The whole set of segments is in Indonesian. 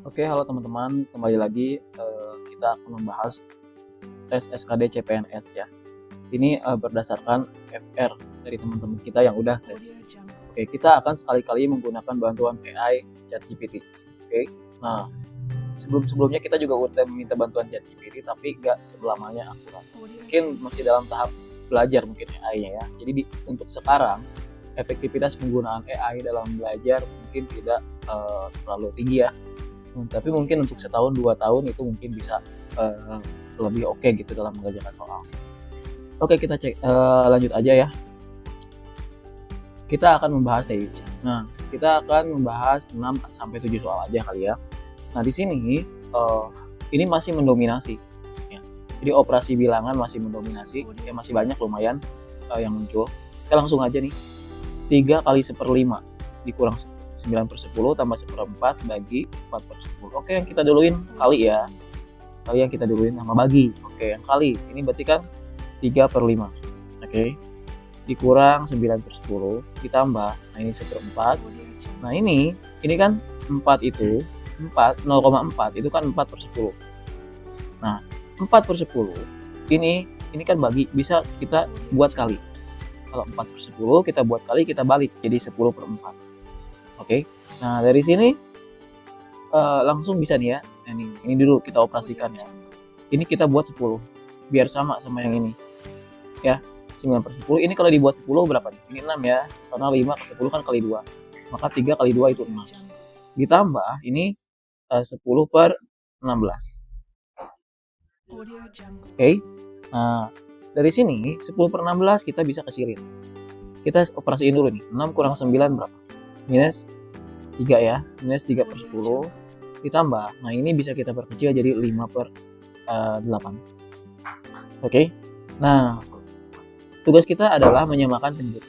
Oke, halo teman-teman, kembali lagi kita akan membahas tes SKD CPNS ya. Ini berdasarkan FR dari teman-teman kita yang udah tes. Oke, kita akan sekali-kali menggunakan bantuan AI ChatGPT. Oke, nah sebelum-sebelumnya kita juga udah meminta bantuan ChatGPT, tapi nggak selamanya akurat. Mungkin masih dalam tahap belajar mungkin AI-nya ya. Jadi untuk sekarang efektivitas penggunaan AI dalam belajar mungkin tidak terlalu tinggi ya. Tapi mungkin untuk setahun 2 tahun itu mungkin bisa lebih oke gitu dalam mengerjakan soal. Oke, kita cek lanjut aja ya. Kita akan membahas dari Nah, kita akan membahas 6 sampai 7 soal aja kali ya. Nah, di sini ini masih mendominasi ya. Jadi operasi bilangan masih mendominasi, ya masih banyak lumayan yang muncul. Kita langsung aja nih. 3 kali 1/5 dikurang 9/10 tambah 1/4 bagi 4/10. Oke, yang kita duluin kali ya. Kali yang kita duluin sama bagi. Oke, yang kali. Ini berarti kan 3/5. Oke. Dikurang 9/10 ditambah. Nah, ini 1/4. Nah, ini kan 4 itu 0,4 itu kan 4/10. Nah, 4/10 ini kan bagi, bisa kita buat kali. Kalau 4/10 kita buat kali, kita balik jadi 10/4. Oke, nah dari sini langsung bisa nih ya. Nah, ini dulu kita operasikan ya. Ini kita buat 10 biar sama yang ini ya. 9/10 ini kalau dibuat 10 berapa nih? Ini 6 ya, karena 5 ke 10 kan kali 2, maka 3 kali 2 itu 6 ditambah ini 10/16. Oke, nah dari sini 10/16 kita bisa kecilin. Kita operasiin dulu nih. 6 kurang 9 berapa? Minus 3 ya, minus 3/10 ditambah, nah ini bisa kita perkecil jadi 5/8. Oke, nah tugas kita adalah menyamakan penyebut.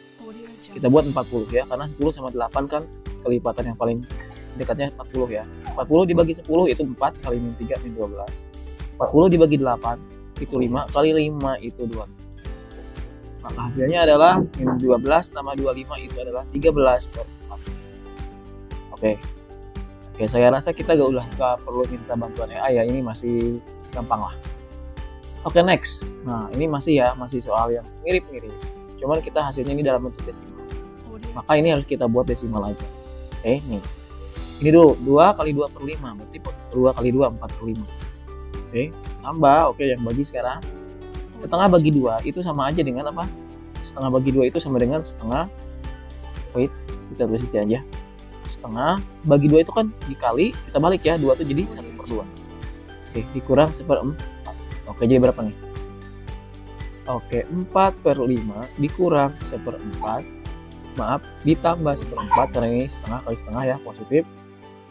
Kita buat 40 ya, karena 10 sama 8 kan kelipatan yang paling dekatnya 40 ya. 40 dibagi 10 itu 4, kali min 3 min 12. 40 dibagi 8 itu 5, kali 5 itu 2. Maka hasilnya adalah min 12 tambah 25 itu adalah 13/4. Oke, saya rasa kita gak perlu minta bantuan AI ya, ini masih gampang lah. Oke, next. Nah, ini masih soal yang mirip-mirip. Cuman kita hasilnya ini dalam bentuk desimal. Maka ini harus kita buat desimal aja. Oke, nih. Ini dulu, 2 kali 2/5, berarti 2 kali 2, 4/5. Oke, tambah, oke yang bagi sekarang. Setengah bagi 2 itu sama aja dengan apa? Setengah bagi 2 itu sama dengan setengah, wait, kita tulis aja. Setengah bagi 2 itu kan dikali, kita balik ya, 2 itu jadi 1/2. Oke, dikurang 1/4. Oke, jadi berapa nih? Oke, 4/5 dikurang 1/4. Maaf, ditambah 1/4 karena ini setengah kali setengah ya, positif.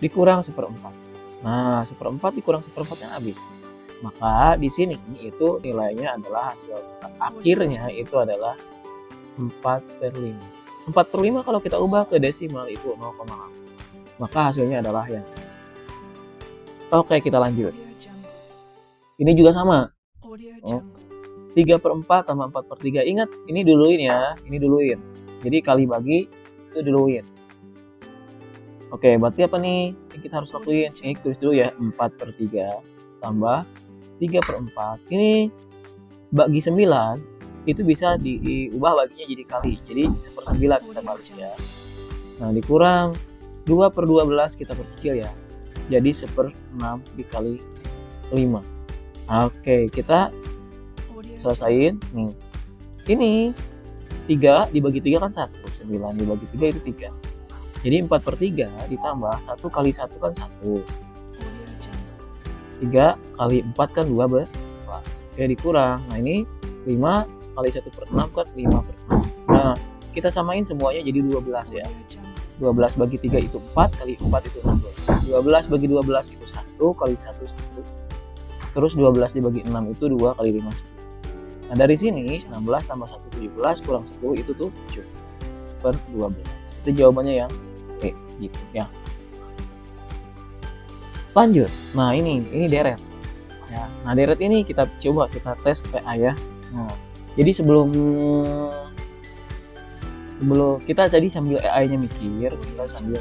Dikurang 1/4. Nah, 1/4 dikurang 1/4 yang habis. Maka di sini itu nilainya adalah hasil akhirnya itu adalah 4/5. 4/5 kalau kita ubah ke desimal itu 0,8. Maka hasilnya adalah yang. Oke, kita lanjut. Ini juga sama. 3/4 tambah 4/3. Ingat, ini duluin ya. Ini duluin. Jadi kali bagi itu duluin. Oke, berarti apa nih yang kita harus lakuin? Ini tulis dulu ya. 4/3 tambah 3/4. Ini bagi 9 itu bisa diubah baginya jadi kali. Jadi 1/9 kita balik ya. Nah, dikurang 2/12 kita perkecil ya. Jadi 1/6 dikali 5. Oke, kita selesain nih. Ini 3 dibagi 3 kan 1. 9 dibagi 3 itu 3. Jadi 4/3 ditambah 1 kali 1 kan 1. 3 kali 4 kan 12. Oke, dikurang. Nah, ini 5 kali 1/6 kan 5/6. Nah, kita samain semuanya jadi 12 ya. 12 bagi 3 itu 4, kali 4 itu 16. 12 bagi 12 itu 1, kali 1 1. Terus 12 dibagi 6 itu 2, kali 5 10. Nah, dari sini 16 tambah 1 17 kurang 10 itu tuh 7/12. Itu jawabannya yang gitu ya. Lanjut. Nah, ini deret. Ya. Nah, deret ini kita coba kita tes PA ya. Nah, jadi sebelum kita tadi sambil AI-nya mikir, kita sambil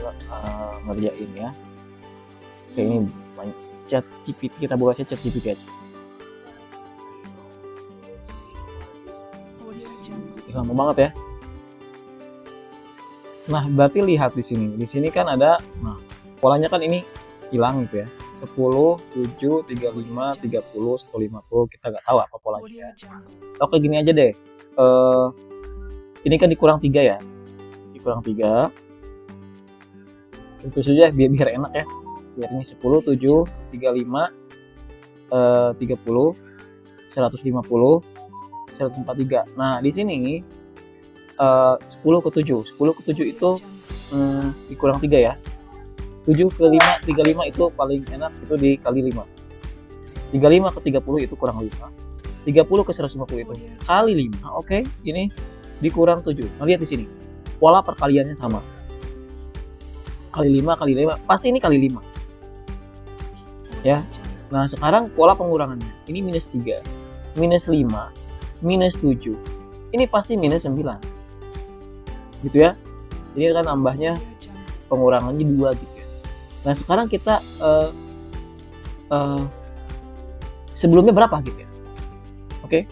ngerjain ya. Oke, ini banyak chat GPT, kita buka chat GPT aja. Lama banget ya. Nah, berarti lihat di sini. Di sini kan ada, nah, polanya kan ini hilang gitu ya. 10, 7, 35, 30, 150, kita nggak tahu apa polanya. Oke, gini aja deh. Ini kan dikurang 3 ya. Dikurang 3. Tentu saja biar enak ya. Biar ini 10, 7, 35, 30, 150, 143. Nah, di sini 10 ke 7. 10 ke 7 itu dikurang 3 ya. 7 ke 5, 35 itu paling enak, itu dikali 5. 35 ke 30 itu kurang 5. 30 ke 150 itu kali 5. Oke, ini dikurang 7. Nah, lihat di sini. Pola perkaliannya sama. Kali 5 kali 5, pasti ini kali 5. Ya. Nah, sekarang pola pengurangannya. Ini minus 3, minus 5, minus 7. Ini pasti minus 9. Gitu ya. Ini kan nambahnya pengurangannya 2 gitu ya. Nah, sekarang kita sebelumnya berapa gitu ya. Oke.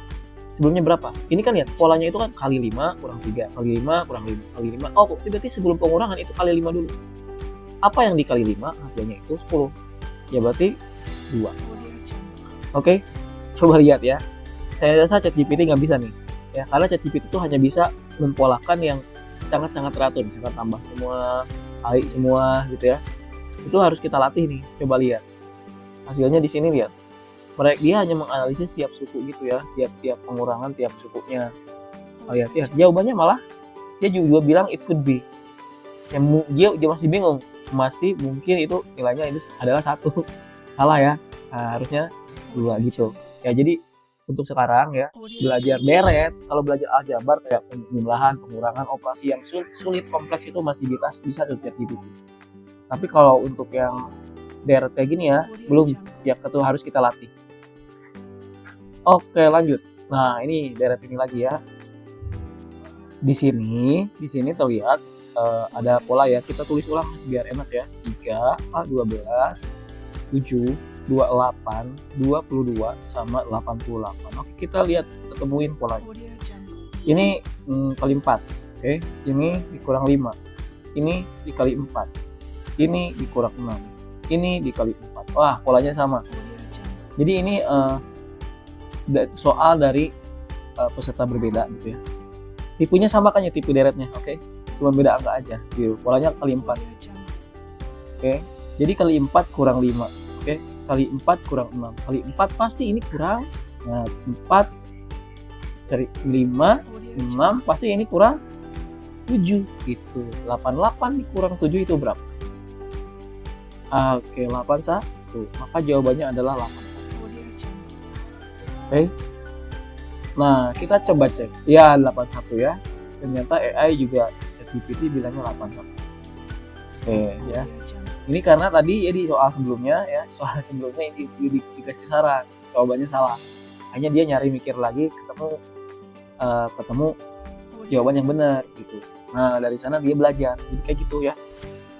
Sebelumnya berapa? Ini kan lihat polanya itu kan kali 5 kurang 3, kali 5 kurang 5, kali 5. Oh, berarti sebelum pengurangan itu kali 5 dulu. Apa yang dikali 5 hasilnya itu 10. Ya berarti 2. Oke. Coba lihat ya. Saya rasa ChatGPT nggak bisa nih. Ya, karena ChatGPT itu hanya bisa mempolakan yang sangat-sangat teratur, misalkan tambah semua, kali semua gitu ya. Itu harus kita latih nih. Coba lihat. Hasilnya di sini lihat. Dia hanya menganalisis tiap suku gitu ya, tiap pengurangan tiap sukunya. Oh ya, jawabannya malah dia juga bilang it could be. Dia masih bingung, masih mungkin itu nilainya itu adalah 1. Salah ya. Nah, harusnya 2 gitu. Ya, jadi untuk sekarang ya, belajar deret, kalau belajar aljabar kayak penjumlahan, pengurangan, operasi yang sulit kompleks itu masih bisa ChatGPT. Tapi kalau untuk yang deret kayak gini ya, belum, ya itu harus kita latih. Oke, lanjut. Nah, ini deret ini lagi ya. Di sini terlihat ada pola ya. Kita tulis ulang biar enak ya. 3, 12, 7, 28, 22 sama 88. Oke, kita lihat, kita temuin polanya. Ini kali 4. Oke, ini dikurang 5. Ini dikali 4. Ini dikurang 6. Ini dikali 4. Wah, polanya sama. Jadi ini soal dari peserta berbeda gitu ya. Tipenya sama kan ya, tipe deretnya. Oke. Cuma beda angka aja. Gitu. Polanya kali 4. Oke. Jadi kali 4 kurang 5. Oke. Kali 4 kurang 6. Kali 4 pasti ini kurang. Nah, 4 cari 5, 6 pasti ini kurang 7 gitu. 88 dikurang 7 itu berapa? Oke, 81. Maka jawabannya adalah 8. Oke. Nah, kita coba cek. Ya, 81 ya. Ternyata AI juga ChatGPT bilangnya 81. Oke, ya. Ini karena tadi ya di soal sebelumnya ini dikasih saran, jawabannya salah. Hanya dia nyari mikir lagi, ketemu jawaban yang benar gitu. Nah, dari sana dia belajar. Jadi kayak gitu ya.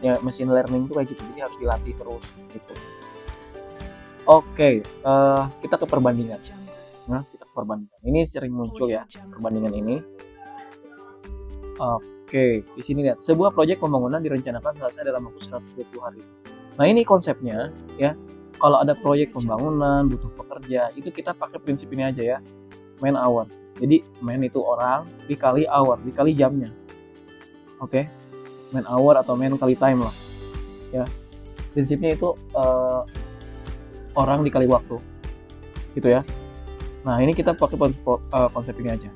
Ya, machine learning itu kayak gitu. Jadi harus dilatih terus gitu. Oke, kita ke perbandingan. Nah, kita ke perbandingan. Ini sering muncul ya, perbandingan ini. Oke, di sini lihat. Sebuah proyek pembangunan direncanakan selesai dalam waktu 120 hari. Nah, ini konsepnya ya. Kalau ada proyek pembangunan, butuh pekerja, itu kita pakai prinsip ini aja ya. Man hour. Jadi, man itu orang, dikali hour, dikali jamnya. Oke. Man hour atau man kali time lah. Ya. Prinsipnya itu orang dikali waktu. Gitu ya. Nah, ini kita pakai konsep ini aja.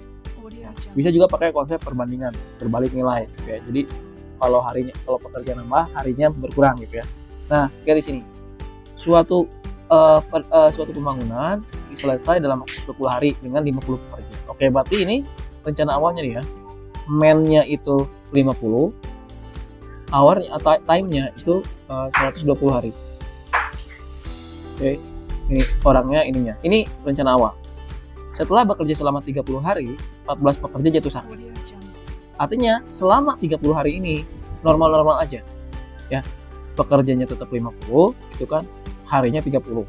Bisa juga pakai konsep perbandingan, berbalik nilai gitu ya. Jadi kalau pekerja nambah, harinya berkurang gitu ya. Nah, kayak di sini. Suatu pembangunan selesai dalam 20 hari dengan 50 pekerja. Oke, berarti ini rencana awalnya nih ya. Man-nya itu 50, hour-nya atau time-nya itu 120 hari. Oke. Ini orangnya ininya. Ini rencana awal. Setelah bekerja selama 30 hari, 14 pekerja jatuh sakit. Artinya selama 30 hari ini normal-normal aja. Ya. pekerjanya tetap 50, itu kan harinya 30.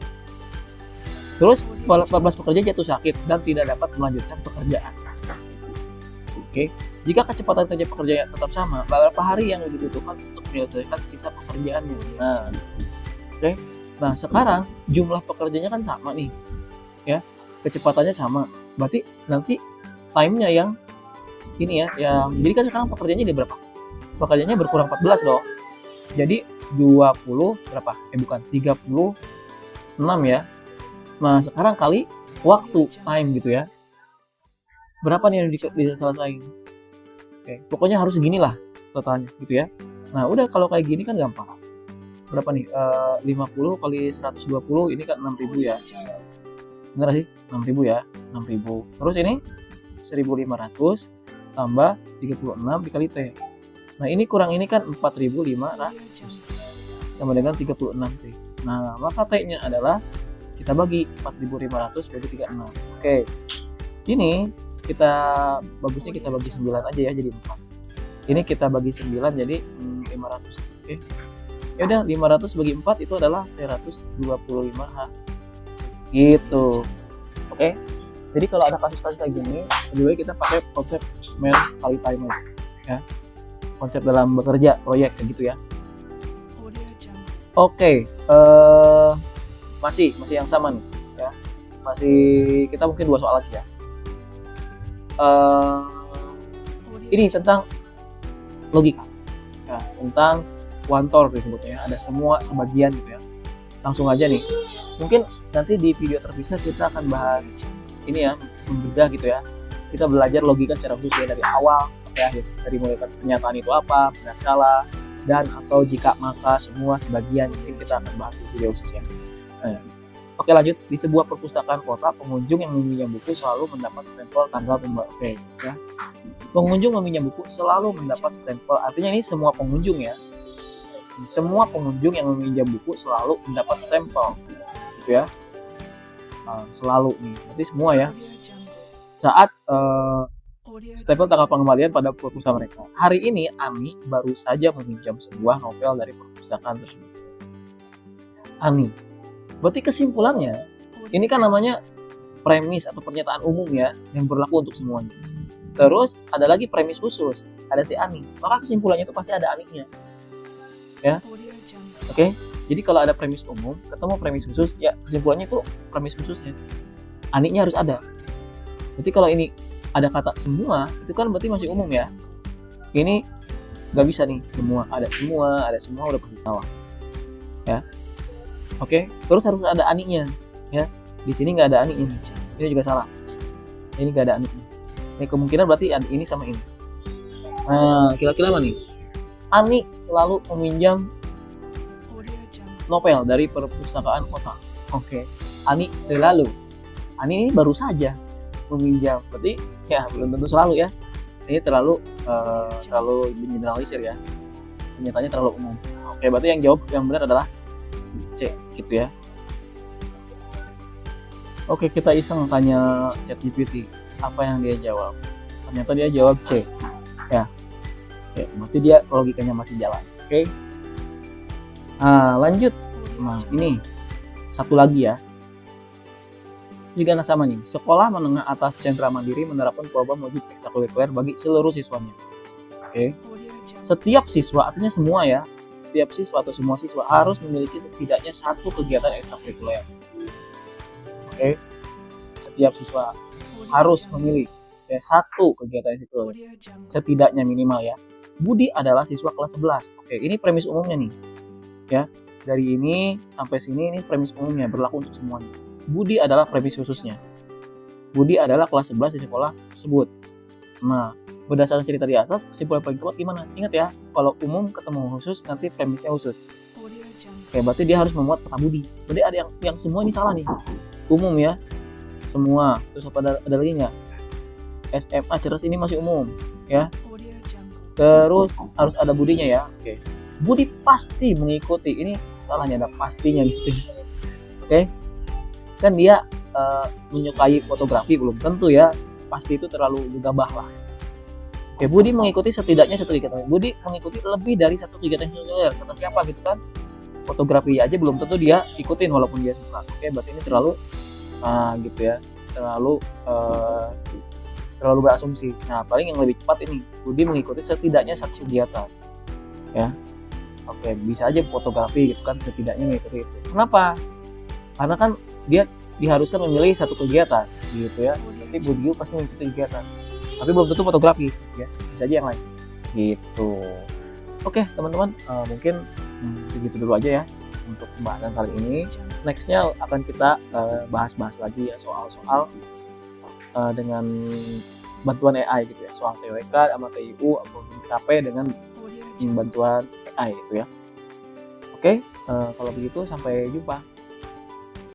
Terus 14 pekerja jatuh sakit dan tidak dapat melanjutkan pekerjaan. Oke, jika kecepatan kerja pekerja tetap sama, berapa hari yang dibutuhkan untuk menyelesaikan sisa pekerjaannya? Nah, oke. Nah, sekarang jumlah pekerjanya kan sama nih, ya, kecepatannya sama. Berarti nanti time-nya yang ini ya, yang jadi kan sekarang pekerjaannya di berapa? Pekerjaannya berkurang 14 loh. Jadi 20 berapa? Bukan 36 ya. Nah, sekarang kali waktu time gitu ya. Berapa nih yang bisa selesai? Oke, pokoknya harus segini lah totalnya gitu ya. Nah, udah kalau kayak gini kan gampang. Berapa nih? 50 kali 120 ini kan 6.000 ya. Bener sih? 6.000 ya. 6.000. Terus ini 1.500 tambah 36 dikali T. Nah, ini kurang ini kan 4.500 sama dengan 36 T. Nah, maka T-nya adalah kita bagi 4.500 bagi 36. Oke. Ini kita bagusnya kita bagi 9 aja ya, jadi 4. Ini kita bagi 9 jadi 500. Oke. Ya udah 500 bagi 4 itu adalah 125H. Gitu. Oke. Jadi kalau ada kasus-kasus kayak gini, lebih baik kita pakai konsep man kali time aja. Ya. Konsep dalam bekerja proyek kayak gitu ya. Oke, masih yang sama nih ya. Masih kita mungkin 2 soal lagi ya. Ini tentang logika. Ya, tentang one-tor disebutnya ya. Ada semua sebagian gitu ya. Langsung aja nih. Mungkin nanti di video terpisah kita akan bahas ini ya, membedah gitu ya. Kita belajar logika secara khusus ya dari awal sampai akhir. Dari mulai pernyataan itu apa, benar salah, dan atau jika maka semua sebagian, mungkin kita akan bahas di video khususnya. Oke, lanjut. Di sebuah perpustakaan kota, pengunjung yang meminjam buku selalu mendapat stempel tanggal pembayaran. Oke, ya. Pengunjung meminjam buku selalu mendapat stempel. Artinya ini semua pengunjung ya. Semua pengunjung yang meminjam buku selalu mendapat stempel, gitu ya. Selalu nih, berarti semua ya. Saat stempel tanggal pengembalian pada perpustakaan mereka. Hari ini Ani baru saja meminjam sebuah novel dari perpustakaan tersebut. Ani. Berarti kesimpulannya, ini kan namanya premis atau pernyataan umum ya, yang berlaku untuk semuanya. Terus ada lagi premis khusus, ada si Ani. Maka kesimpulannya itu pasti ada Aninya. Ya. Oke. Jadi kalau ada premis umum, ketemu premis khusus, ya kesimpulannya itu premis khususnya. Aninya harus ada. Jadi kalau ini ada kata semua, itu kan berarti masih umum ya. Ini nggak bisa nih semua, ada semua udah pasti salah. Ya. Oke, terus harus ada aninya, ya. Di sini nggak ada aninya, ini juga salah. Ini nggak ada aninya. Ini kemungkinan berarti ini sama ini. Nah, kira-kira apa nih? Ani selalu meminjam novel dari perpustakaan kota. Oke, Ani selalu. Ani ini baru saja meminjam, berarti ya belum tentu selalu ya. Ini terlalu generalisir ya. Pernyataannya terlalu umum. Oke, berarti yang benar adalah C gitu ya. Oke, kita iseng tanya ChatGPT apa yang dia jawab. Ternyata dia jawab C ya. Oke, berarti dia logikanya masih jalan. Oke. Nah, lanjut. Nah, ini satu lagi ya. Juga sama nih. Sekolah menengah atas Cendra Mandiri menerapkan program wajib ekstrakurikuler bagi seluruh siswanya. Oke. Setiap siswa, artinya semua ya. Setiap siswa atau semua siswa harus memiliki setidaknya satu kegiatan ekstrakurikuler. Oke. Setiap siswa harus memilih satu kegiatan ekstrakurikuler. Setidaknya minimal ya. Budi adalah siswa kelas 11. Oke, ini premis umumnya nih. Ya. Dari ini sampai sini ini premis umumnya berlaku untuk semuanya. Budi adalah premis khususnya. Budi adalah kelas 11 di sekolah tersebut. Nah, berdasarkan cerita di atas, kesimpulan paling tepat gimana? Ingat ya, kalau umum ketemu khusus, nanti premisnya khusus. Oke, berarti dia harus memuat kata Budi. Berarti ada yang semua ini salah nih. Umum ya, semua. Terus ada lagi nggak? SMA cerdas ini masih umum, ya. Terus harus ada Budinya ya. Oke. Budi pasti mengikuti. Ini salahnya ada pastinya gitu. Oke. Kan dia menyukai fotografi belum tentu ya. Pasti itu terlalu gegabah lah. Oke, Budi mengikuti setidaknya satu kegiatan. Budi mengikuti lebih dari satu kegiatan ekstrakurikuler. Kata siapa gitu kan? fotografi aja belum tentu dia ikutin walaupun dia suka. Oke, berarti ini terlalu gitu ya, terlalu terlalu berasumsi. Nah, paling yang lebih cepat ini, Budi mengikuti setidaknya satu kegiatan, ya. Oke, bisa aja fotografi gitu kan, setidaknya mengikuti itu. Kenapa? Karena kan dia diharuskan memilih satu kegiatan, gitu ya. Berarti Budi pasti mengikuti kegiatan. Tapi belum tentu fotografi, ya. Bisa aja yang lain, gitu. Oke, teman-teman, mungkin segitu dulu aja ya untuk pembahasan kali ini. Nextnya akan kita bahas-bahas lagi ya soal-soal dengan bantuan AI gitu ya, soal TWK sama TIU ataupun TKP dengan bantuan AI gitu ya. Oke, kalau begitu sampai jumpa.